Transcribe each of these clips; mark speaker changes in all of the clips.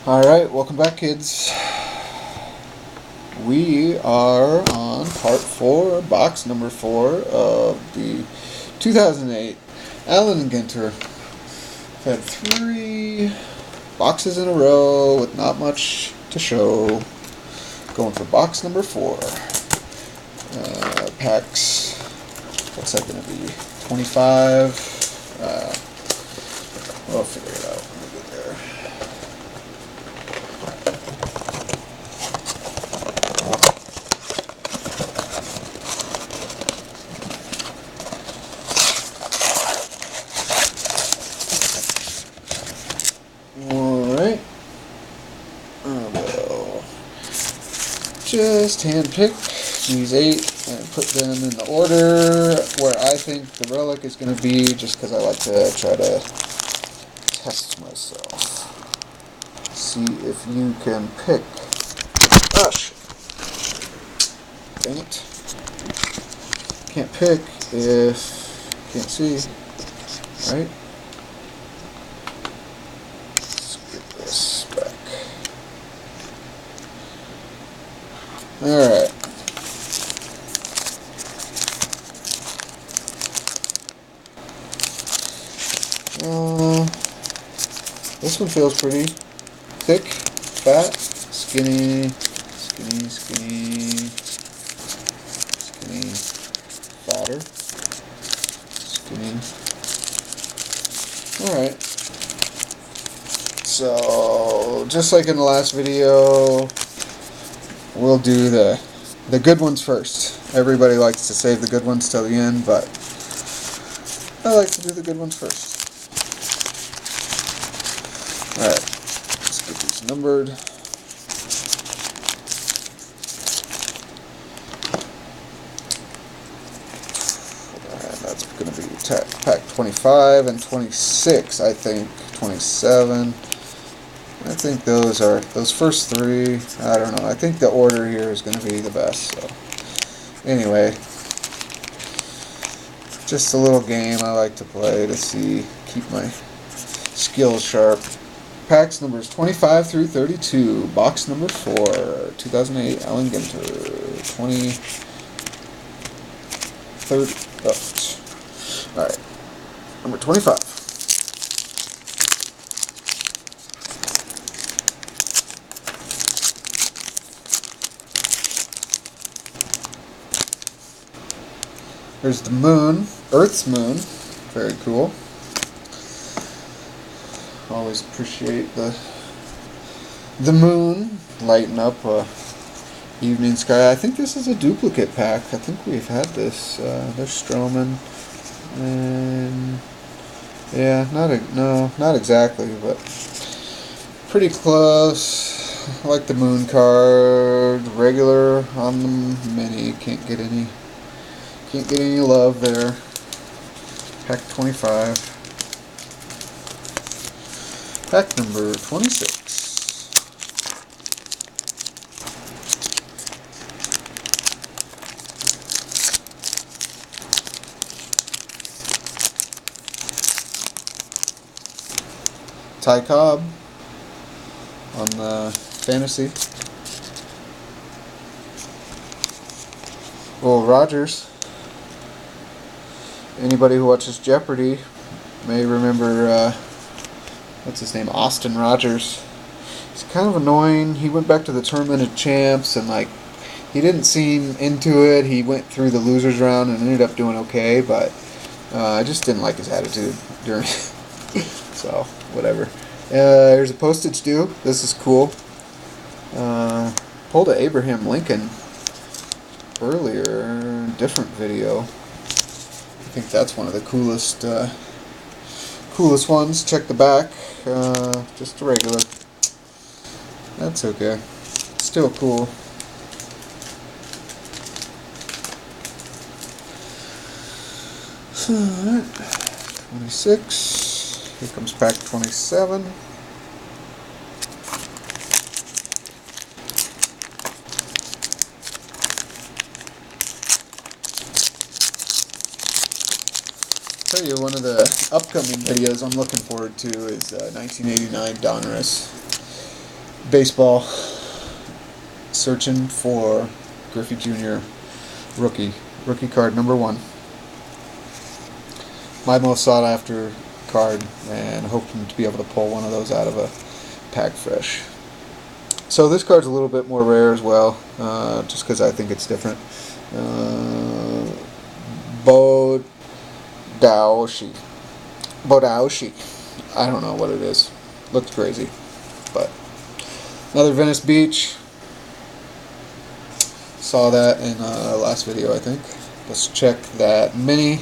Speaker 1: Alright, welcome back, kids. We are on part 4, box number 4 of the 2008 Allen & Ginter. I've had 3 boxes in a row with not much to show. Going for box number 4. Packs, what's that going to be? 25. We'll figure it out when we get there. Alright, I will just handpick these 8 and put them in the order where I think the relic is going to be, just because I like to try to test myself. See if you can pick. Oh shit. Dang it. Can't pick if you can't see. Right? Back. Alright. This one feels pretty thick, fat, skinny, fatter, skinny. Alright. So, just like in the last video, we'll do the good ones first. Everybody likes to save the good ones till the end, but I like to do the good ones first. Alright, let's get these numbered. And that's going to be pack 25 and 26, I think. 27. I think those first 3, I don't know. I think the order here is going to be the best. So, anyway, just a little game I like to play to keep my skills sharp. Packs numbers 25 through 32. Box number 4, 2008 Allen Ginter. 20, 30. Oh. All right, number 25. There's the moon, Earth's moon. Very cool. Always appreciate the moon lighting up evening sky. I think this is a duplicate pack. I think we've had this. There's Stroman, and yeah, not exactly, but pretty close. I like the moon card. Regular on the mini. Can't get any love there. Pack 25. Pack number 26. Ty Cobb on the fantasy. Well, Rogers. Anybody who watches Jeopardy may remember, what's his name, Austin Rogers. He's kind of annoying. He went back to the Tournament of Champs and he didn't seem into it. He went through the losers round and ended up doing okay, but I just didn't like his attitude during so, whatever. There's a postage due. This is cool. Pulled a Abraham Lincoln earlier, different video. I think that's one of the coolest ones. Check the back. Just a regular. That's okay. Still cool. Alright. 26. Here comes pack 27. Tell you, one of the upcoming videos I'm looking forward to is 1989 Donruss. baseball. Searching for Griffey Jr. rookie card number 1. My most sought after card, and hoping to be able to pull one of those out of a pack fresh. So this card's a little bit more rare as well, just because I think it's different. Bodaoshi. I don't know what it is. Looks crazy, but another Venice Beach. Saw that in last video, I think. Let's check that mini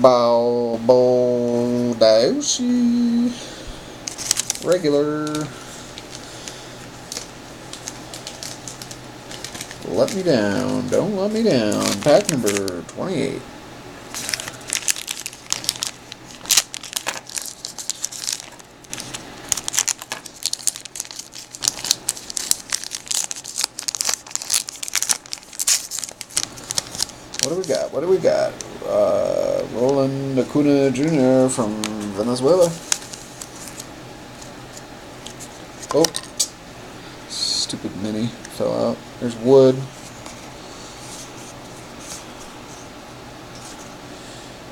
Speaker 1: Bodaoshi regular. Let me down. Don't let me down. Pack number 28. What do we got? What do we got? Roland Acuna Jr. from Venezuela. Oh. Stupid mini fell out. There's Wood.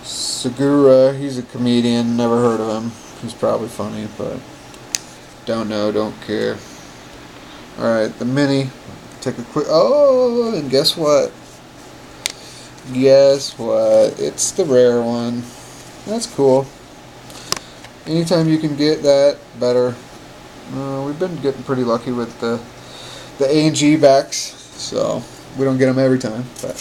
Speaker 1: Segura, he's a comedian. Never heard of him. He's probably funny, but don't know, don't care. Alright, the mini. Take a quick... Oh, and guess what? Guess what? It's the rare one. That's cool. Anytime you can get that, better. We've been getting pretty lucky with the A&G backs, so we don't get them every time, but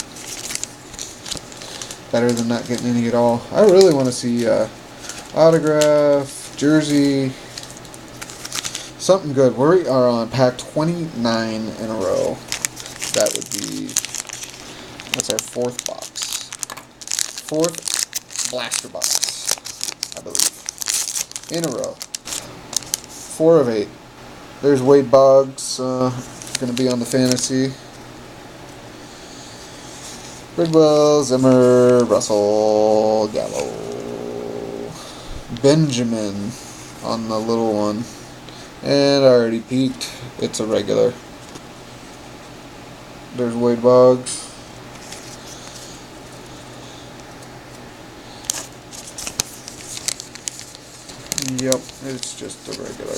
Speaker 1: better than not getting any at all. I really want to see autograph, jersey, something good. We are on pack 29 in a row. That would be, that's our 4th box. 4th blaster box, I believe, in a row. 4 of 8. There's Wade Boggs, going to be on the fantasy. Bridwell, Zimmer, Russell, Gallo. Benjamin on the little one. And I already peeked. It's a regular. There's Wade Boggs. Yep, it's just a regular.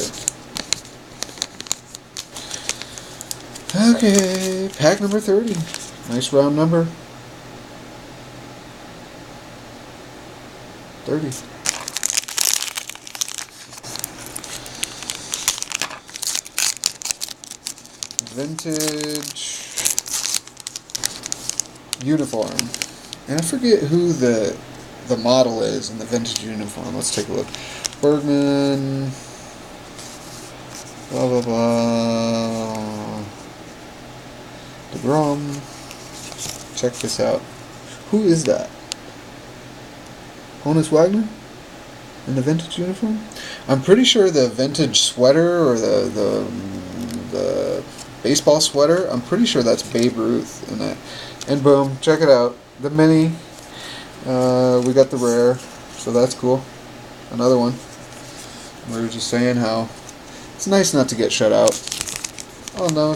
Speaker 1: Okay, pack number 30. Nice round number. 30. Vintage uniform. And I forget who the model is in the vintage uniform. Let's take a look. Bergman. Blah blah blah. DeGrom. Check this out. Who is that? Honus Wagner? In the vintage uniform? I'm pretty sure the vintage sweater or the baseball sweater, I'm pretty sure that's Babe Ruth in that. And boom, check it out. The mini. We got the rare, so that's cool. Another one. We were just saying how it's nice not to get shut out. Oh no,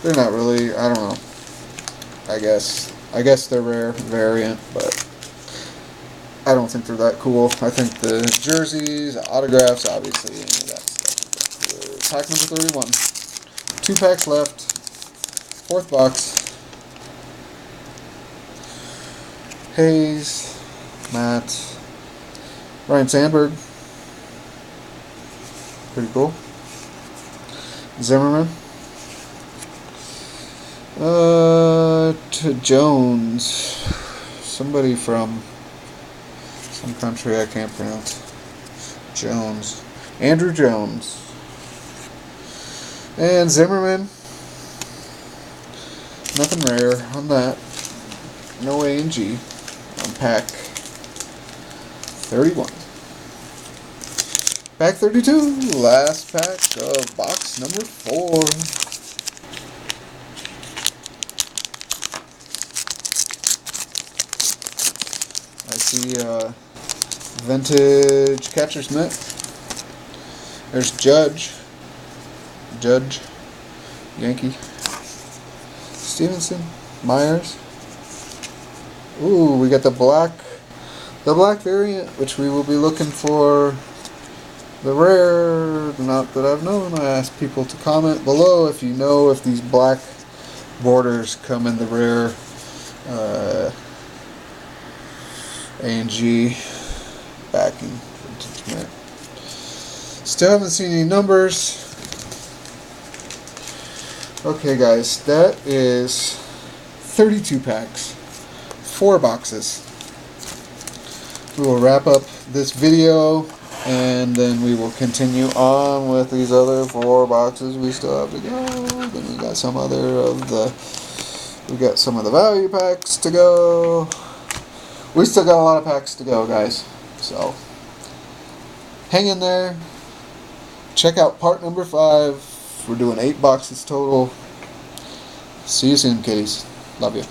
Speaker 1: they're not really, I don't know. I guess they're rare variant, but I don't think they're that cool. I think the jerseys, autographs, obviously, any of that stuff. Pack number 31. 2 packs left. 4th box. Hayes, Matt, Ryan Sandberg. Pretty cool. Zimmerman. To Jones. Somebody from some country I can't pronounce. Jones. Andrew Jones. And Zimmerman. Nothing rare on that. No A&G on pack 31. Pack 32, last pack of box number 4. I see vintage catcher's mitt. There's Judge, Yankee, Stevenson, Myers. Ooh, we got the black variant, which we will be looking for. The rare, not that I've known. I asked people to comment below if you know if these black borders come in the rare A&G backing. Still haven't seen any numbers. Okay guys, that is 32 packs, 4 boxes. We will wrap up this video and then we will continue on with these other 4 boxes we still have to go. Then we got some other of the, we got some of the value packs to go. We still got a lot of packs to go, guys. So hang in there. Check out part number 5. We're doing 8 boxes total. See you soon, kiddies. Love you.